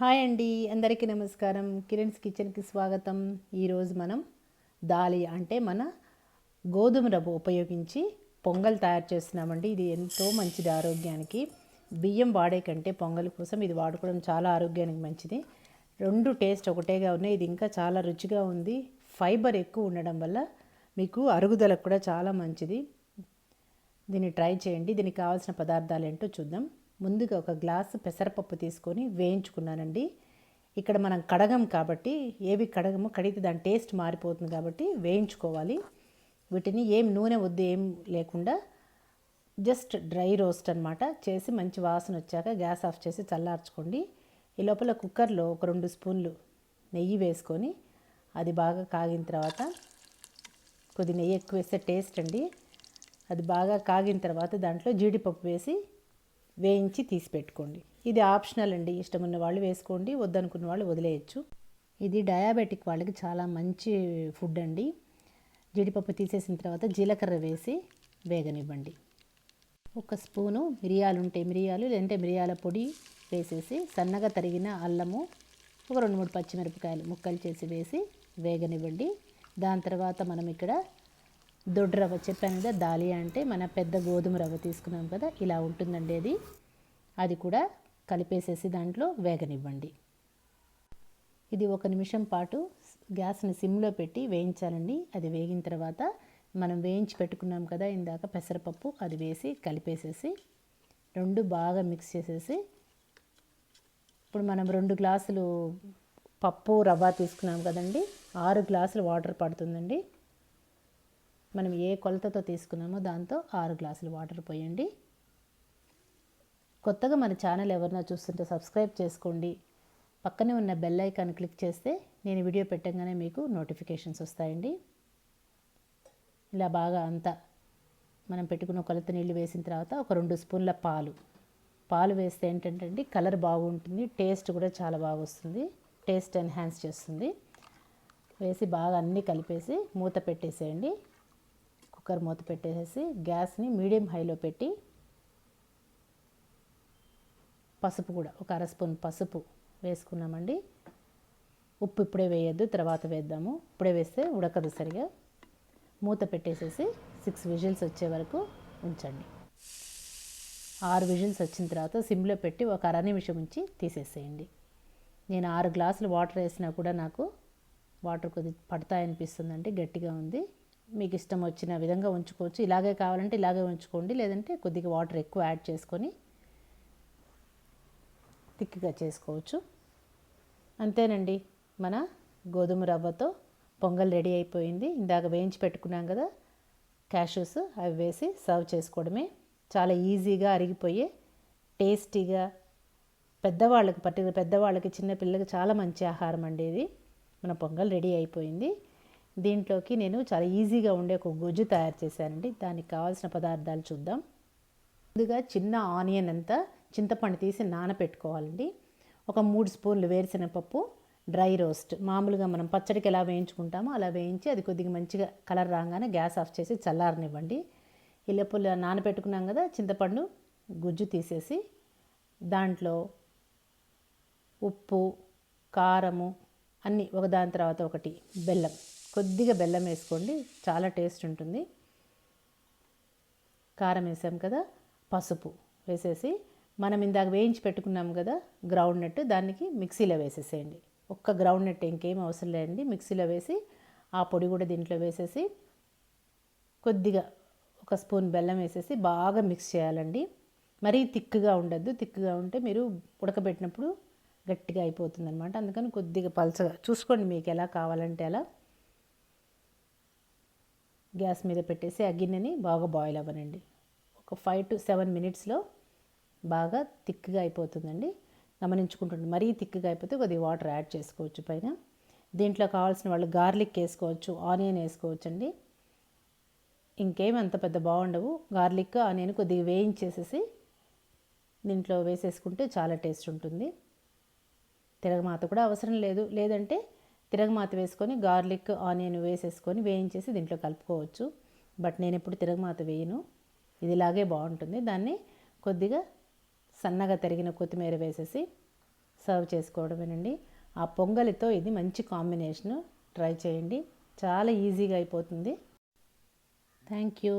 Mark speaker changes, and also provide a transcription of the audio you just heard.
Speaker 1: Hi అండి, అందరికీ నమస్కారం. కిరణ్స్ కిచెన్కి స్వాగతం. ఈరోజు మనం దాలియా అంటే మన గోధుమ రవ్వ ఉపయోగించి పొంగల్ తయారు చేస్తున్నామండి. ఇది ఎంతో మంచిది ఆరోగ్యానికి. బియ్యం వాడే కంటే పొంగల్ కోసం ఇది వాడుకోవడం చాలా ఆరోగ్యానికి మంచిది. రెండు టేస్ట్ ఒకటేగా ఉన్నాయి. ఇది ఇంకా చాలా రుచిగా ఉంది. ఫైబర్ ఎక్కువ ఉండడం వల్ల మీకు అరుగుదలకు కూడా చాలా మంచిది. దీన్ని ట్రై చేయండి. దీనికి కావాల్సిన పదార్థాలు ఏంటో చూద్దాం. ముందుగా ఒక గ్లాసు పెసరపప్పు తీసుకొని వేయించుకున్నానండి. ఇక్కడ మనం కడగం కాబట్టి ఏవి కడగము, కడిగితే దాని టేస్ట్ మారిపోతుంది కాబట్టి వేయించుకోవాలి. వీటిని ఏం నూనె వద్దు, ఏం లేకుండా జస్ట్ డ్రై రోస్ట్ అనమాట చేసి మంచి వాసన వచ్చాక గ్యాస్ ఆఫ్ చేసి చల్లార్చుకోండి. ఈ లోపల కుక్కర్లో ఒక 2 స్పూన్లు నెయ్యి వేసుకొని అది బాగా కాగిన తర్వాత, కొద్ది నెయ్యి ఎక్కువ వేస్తే టేస్ట్ అండి, అది బాగా కాగిన తర్వాత దాంట్లో జీడిపప్పు వేసి వేయించి తీసి పెట్టుకోండి. ఇది ఆప్షనల్ అండి, ఇష్టం ఉన్న వాళ్ళు వేసుకోండి, వద్దనుకున్న వాళ్ళు వదిలేయచ్చు. ఇది డయాబెటిక్ వాళ్ళకి చాలా మంచి ఫుడ్ అండి. జీడిపప్పు తీసేసిన తర్వాత జీలకర్ర వేసి వేగనివ్వండి. ఒక స్పూను మిరియాలు ఉంటే మిరియాలు, లేదంటే మిరియాల పొడి వేసేసి సన్నగా తరిగిన అల్లము, ఒక 2-3 పచ్చిమిరపకాయలు ముక్కలు చేసి వేసి వేగనివ్వండి. దాని తర్వాత మనం ఇక్కడ దొడ్డు రవ్వ చెప్పాను కదా, దాలియా అంటే మన పెద్ద గోధుమ రవ్వ తీసుకున్నాం కదా, ఇలా ఉంటుందండి. అది కూడా కలిపేసేసి దాంట్లో వేగనివ్వండి. ఇది 1 నిమిషం పాటు గ్యాస్ని సిమ్లో పెట్టి వేయించాలండి. అది వేగిన తర్వాత మనం వేయించి పెట్టుకున్నాం కదా ఇందాక పెసరపప్పు, అది వేసి కలిపేసేసి రెండు బాగా మిక్స్ చేసేసి, ఇప్పుడు మనం 2 గ్లాసులు పప్పు రవ్వ తీసుకున్నాం కదండి, 6 గ్లాసులు వాటర్ పడుతుందండి. మనం ఏ కొలతతో తీసుకున్నామో దాంతో 6 గ్లాసులు వాటర్ పోయండి. కొత్తగా మన ఛానల్ ఎవరైనా చూస్తుంటే సబ్స్క్రైబ్ చేసుకోండి. పక్కనే ఉన్న బెల్ ఐకాన్ క్లిక్ చేస్తే నేను వీడియో పెట్టగానే మీకు నోటిఫికేషన్స్ వస్తాయండి. ఇలా బాగా అంతా మనం పెట్టుకున్న కొలత నీళ్ళు వేసిన తర్వాత ఒక 2 స్పూన్ల పాలు వేస్తే ఏంటంటే కలర్ బాగుంటుంది, టేస్ట్ కూడా చాలా బాగా వస్తుంది, టేస్ట్ ఎన్హాన్స్ చేస్తుంది. వేసి బాగా అన్నీ కలిపేసి మూత పెట్టేసేయండి. కుక్కర్ మూత పెట్టేసి గ్యాస్ని మీడియం హైలో పెట్టి, పసుపు కూడా ఒక 1/2 స్పూన్ పసుపు వేసుకున్నామండి. ఉప్పు ఇప్పుడే వేయద్దు, తర్వాత వేద్దాము. ఇప్పుడే వేస్తే ఉడకదు సరిగా. మూత పెట్టేసేసి 6 విజిల్స్ వచ్చే వరకు ఉంచండి. 6 విజిల్స్ వచ్చిన తర్వాత సిమ్లో పెట్టి ఒక 1/2 నిమిషం ఉంచి తీసేసేయండి. నేను 6 గ్లాసులు వాటర్ వేసినా కూడా నాకు వాటర్ కొద్ది పడతాయనిపిస్తుందండి, గట్టిగా ఉంది. మీకు ఇష్టం వచ్చిన విధంగా ఉంచుకోవచ్చు. ఇలాగే కావాలంటే ఇలాగే ఉంచుకోండి, లేదంటే కొద్దిగా వాటర్ ఎక్కువ యాడ్ చేసుకొని థిక్గా చేసుకోవచ్చు. అంతేనండి, మన గోధుమ రవ్వతో పొంగల్ రెడీ అయిపోయింది. ఇందాక వేయించి పెట్టుకున్నాం కదా క్యాష్యూస్, అవి వేసి సర్వ్ చేసుకోవడమే. చాలా ఈజీగా అరిగిపోయే టేస్టీగా, పెద్దవాళ్ళకి పెద్దవాళ్ళకి చిన్నపిల్లలకి చాలా మంచి ఆహారం అండి ఇది. మన పొంగల్ రెడీ అయిపోయింది. దీంట్లోకి నేను చాలా ఈజీగా ఉండే ఒక గుజ్జు తయారు చేశానండి. దానికి కావాల్సిన పదార్థాలు చూద్దాం. ముందుగా చిన్న ఆనియన్ అంతా చింతపండు తీసి నానపెట్టుకోవాలండి. ఒక 3 స్పూన్లు వేరుశనగపప్పు డ్రై రోస్ట్, మామూలుగా మనం పచ్చడికి ఎలా వేయించుకుంటామో అలా వేయించి అది కొద్దిగా మంచిగా కలర్ రాగానే గ్యాస్ ఆఫ్ చేసి చల్లారనివ్వండి. ఈ లోపల నానపెట్టుకున్నాం కదా చింతపండు గుజ్జు తీసేసి దాంట్లో ఉప్పు, కారము అన్నీ ఒకదాని తర్వాత ఒకటి, బెల్లం, కొద్దిగా బెల్లం వేసుకోండి, చాలా టేస్ట్ ఉంటుంది. కారం వేసాం కదా, పసుపు వేసేసి మనం ఇందాక వేయించి పెట్టుకున్నాం కదా గ్రౌండ్నట్, దానికి మిక్సీలో వేసేసేయండి. ఒక్క గ్రౌండ్నట్, ఇంకేం అవసరం లేదండి. మిక్సీలో వేసి ఆ పొడి కూడా దీంట్లో వేసేసి కొద్దిగా 1 స్పూన్ బెల్లం వేసేసి బాగా మిక్స్ చేయాలండి. మరీ థిక్గా ఉండద్దు, థిక్గా ఉంటే మీరు ఉడకబెట్టినప్పుడు గట్టిగా అయిపోతుంది అనమాట. అందుకని కొద్దిగా పల్చగా చూసుకోండి, మీకు ఎలా కావాలంటే అలా. గ్యాస్ మీద పెట్టేసి ఆ గిన్నెని బాగా బాయిల్ అవ్వనండి. ఒక 5 to 7 మినిట్స్లో బాగా థిక్గా అయిపోతుందండి. గమనించుకుంటుంది. మరీ థిక్గా అయిపోతే కొద్దిగా వాటర్ యాడ్ చేసుకోవచ్చు పైన. దీంట్లో కావాల్సిన వాళ్ళు గార్లిక్ వేసుకోవచ్చు, ఆనియన్ వేసుకోవచ్చు అండి. ఇంకేం అంత పెద్ద బాగుండవు. గార్లిక్, ఆనియన్ కొద్దిగా వేయించేసేసి దీంట్లో వేసేసుకుంటే చాలా టేస్ట్ ఉంటుంది. తిరగమాత కూడా అవసరం లేదు, లేదంటే తిరగమాత వేసుకొని గార్లిక్, ఆనియన్ వేసేసుకొని వేయించేసి దీంట్లో కలుపుకోవచ్చు. బట్ నేను ఎప్పుడు తిరగమాత వేయను, ఇదిలాగే బాగుంటుంది. దాన్ని కొద్దిగా సన్నగా తరిగిన కొత్తిమీర వేసేసి సర్వ్ చేసుకోవడమేనండి. ఆ పొంగలితో ఇది మంచి కాంబినేషను. ట్రై చేయండి, చాలా ఈజీగా అయిపోతుంది. Thank you.